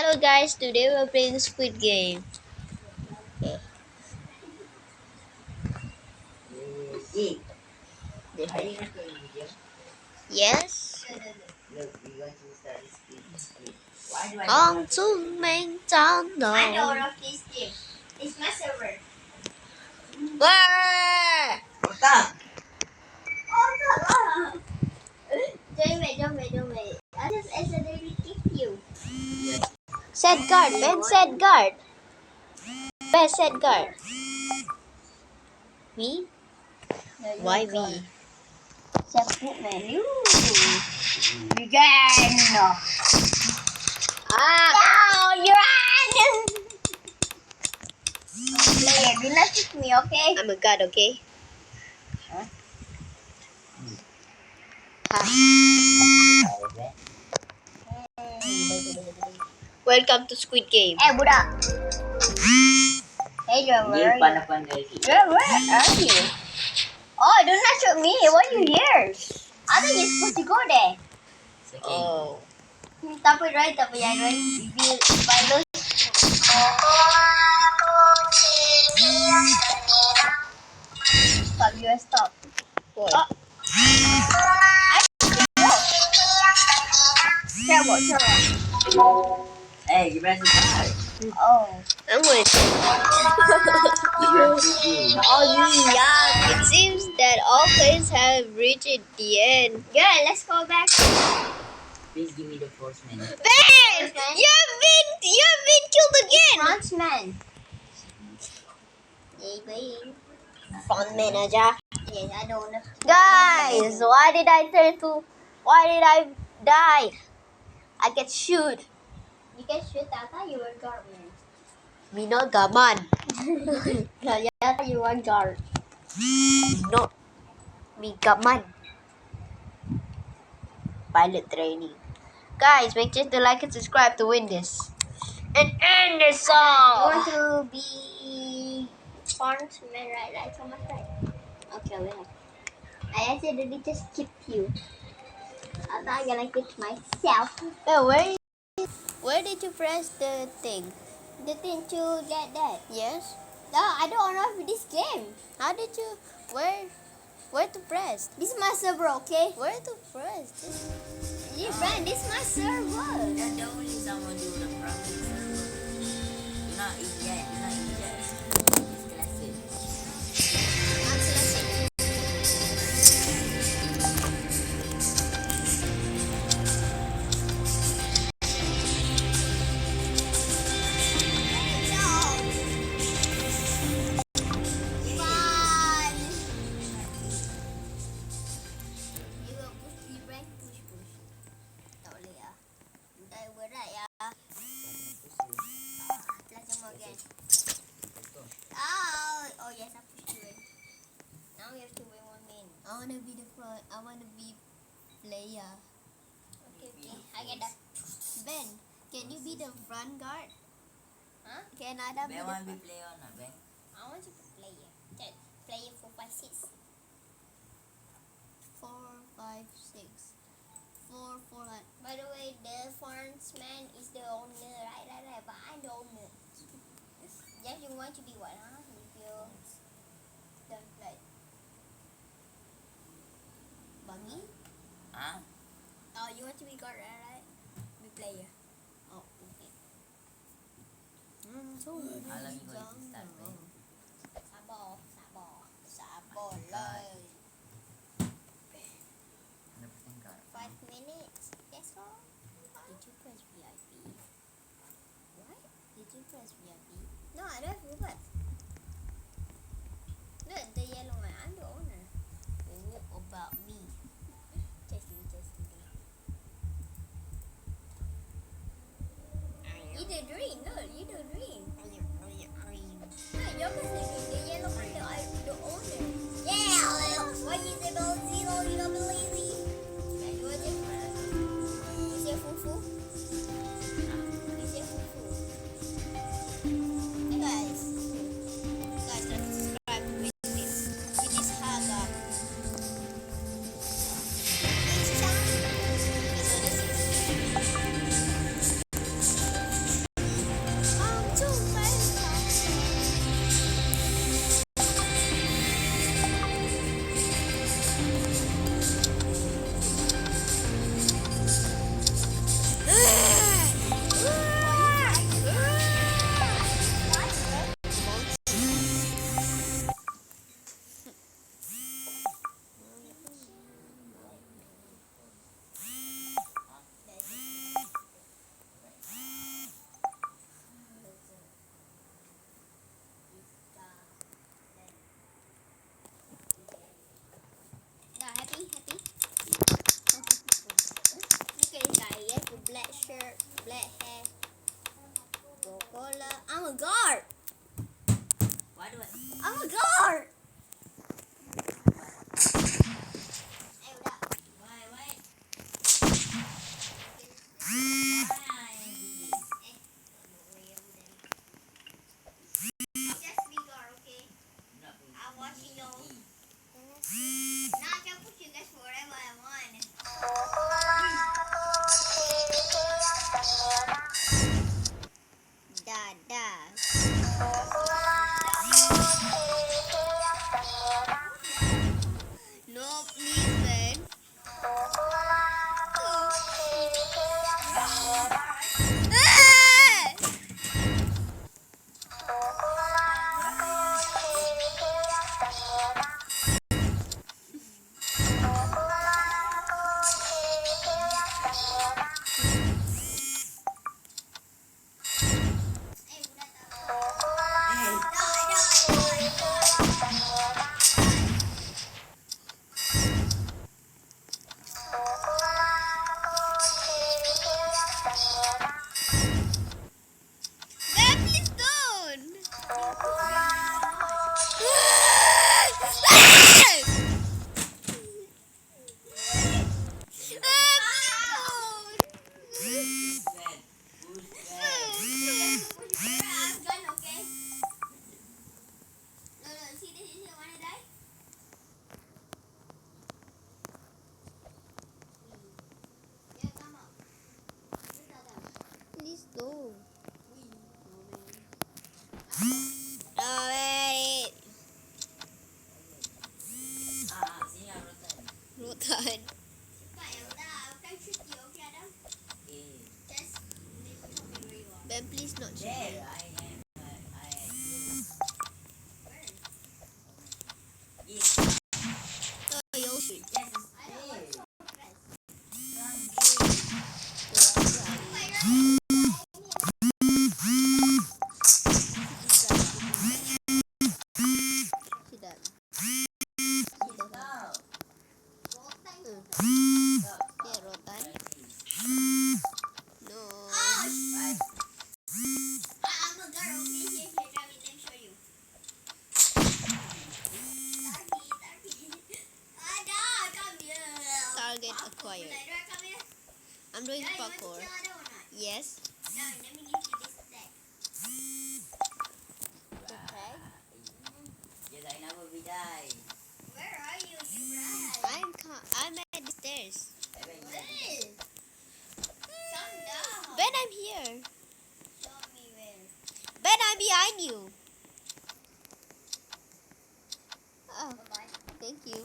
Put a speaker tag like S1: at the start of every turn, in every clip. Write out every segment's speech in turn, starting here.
S1: Hello guys, today we're playing Squid Game. Yes. On to main town
S2: I know
S1: now.
S2: of this game. It's my server. Don't wait. I just accidentally kicked you.
S1: Set guard, Ben set guard. Ben set guard. Me? Why me?
S2: Support menu. Begin.
S1: Ah!
S2: No, you ran. Player, do not kick me, okay?
S1: I'm a god, okay?
S2: Huh?
S1: Welcome to Squid Game.
S2: Budak. Hey, John, where are you? Where are you? Oh, do not shoot me. Why are you here? I thought you're supposed to go there.
S1: Oh.
S2: Tapi yan, right? If I lose, stop, you stop.
S1: What?
S2: Oh. Terrible.
S3: Hey, you better die.
S2: Oh.
S1: I'm with
S2: Oh, yeah.
S1: It seems that all players have reached the end.
S2: Good, let's go back.
S3: Please give me the first man.
S1: Ben! You have been killed again!
S2: Huntsman. Maybe.
S1: Front manager.
S2: Yes, I don't know.
S1: Guys, why did I die? I get shoot.
S2: You can shoot. I thought you were guard, man.
S1: Me not gaman.
S2: I thought you were guard.
S1: No. Me gaman. Pilot training. Guys, make sure to like and subscribe to win this. And end this
S2: You
S1: song.
S2: want to be huntsman, right? So much right. Okay, well. I accidentally just skipped you. I thought I'm gonna kick myself.
S1: Hey, where did you press the thing?
S2: The thing to get that.
S1: Yes?
S2: No, I don't know this game.
S1: How did you where to press?
S2: This is my server, okay?
S1: Where to press?
S2: Yeah, friend, this is my server.
S3: You're the only someone do the practice. You're not idiot. You're not idiot. It's classic.
S1: I'm selecting.
S2: Oh yes, I pushed you in. Now we have to win 1 minute.
S1: I wanna be the front. I wanna be player.
S2: Okay. I get that.
S1: Ben, can you be the front guard?
S2: Huh?
S1: Can Ada be
S3: Ben
S1: the
S3: want to
S1: front?
S3: be player or not, Ben?
S2: I want to be player. That player 4, 5, 6.
S1: 4, 5, 6. 4, 4.
S2: By the way, the farmsman is the owner, right? But I'm the owner. Yes, you want to be what, huh? If you don't play.
S1: Bunny?
S3: Huh?
S2: Oh, you want to be guard, right? Be player.
S1: Oh, okay.
S3: How long you going to start, Ben?
S2: Sabo, lay.
S3: 100% guard.
S2: 5 minutes. That's all.
S1: Did you press VIP?
S2: What?
S1: Did you press VIP?
S2: No, I don't have what. Look, the yellow one. I'm the owner.
S1: What about me?
S2: Just me. You the green. Look, you the green. No, you're the yellow one. The owner. Yeah. Why you say about zero? You don't believe me. What is it? You say fufu? You say fufu?
S1: Guys, let's subscribe to this. It is Haga.
S2: a guard.
S3: Why do I?
S2: I'm a guard.
S3: Why? Why?
S2: Just be guard, okay? I'm watching you. Nah, I can put you guys wherever I want. No, please, man. Man, please don't.
S3: Who's bad? Who's bad?
S2: I'm done, okay? No, see this, you wanna die? Yeah, come up. Please don't. Alright.
S3: Sini lah rotan.
S2: Rotan. Kak, ya udah, aku kan shoot you, okay, Adam?
S3: Eh,
S2: Just let me show me where you are. Ben, please not shoot
S3: there
S2: me.
S3: I am. I
S2: Where?
S3: Yes.
S2: Oh, you'll shoot.
S3: Yes.
S2: I don't want
S3: There.
S2: to press. Tidak. Yeah, rotan. No.
S3: Bye.
S2: I'm a girl, okay? Here, let me show you. Ada, come here.
S1: Target acquired.
S2: Do I come here?
S1: I'm doing
S2: Yeah, you want to
S1: parkour.
S2: kill Ada or not?
S1: Yes.
S2: No, let me give you this stack.
S1: Okay.
S3: Yes, I never will die.
S2: Where are you, you brat?
S1: I'm at the stairs.
S2: Where? Calm down.
S1: Ben, I'm here.
S2: Show me where.
S1: Ben, I'm behind you. Oh,
S2: Bye-bye.
S1: thank you.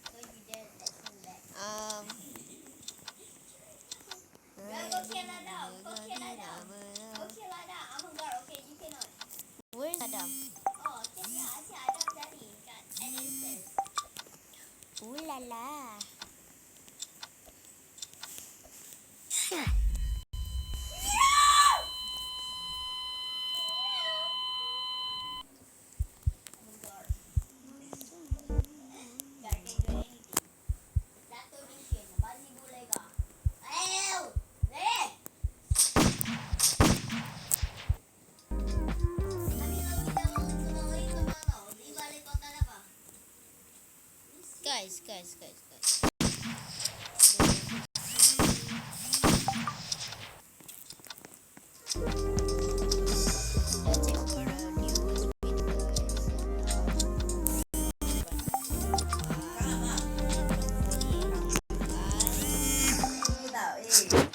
S2: So you dare let him back. Yeah, go kill Ada. Go kill Ada. Go kill Ada. I'm a girl, okay? You cannot.
S1: Where's Adam?
S2: Oh, okay, yeah. I see Adam tadi kat stairs.
S1: Ooh la la.
S2: I'm a girl. Guard can do anything. Satu mission. Basi boleh kah? Ayo! Leh! Kami kalau kita mau sumaway kemana? Di balik kota apa?
S1: Guys. Let's check for a new squid, guys.
S3: Kita,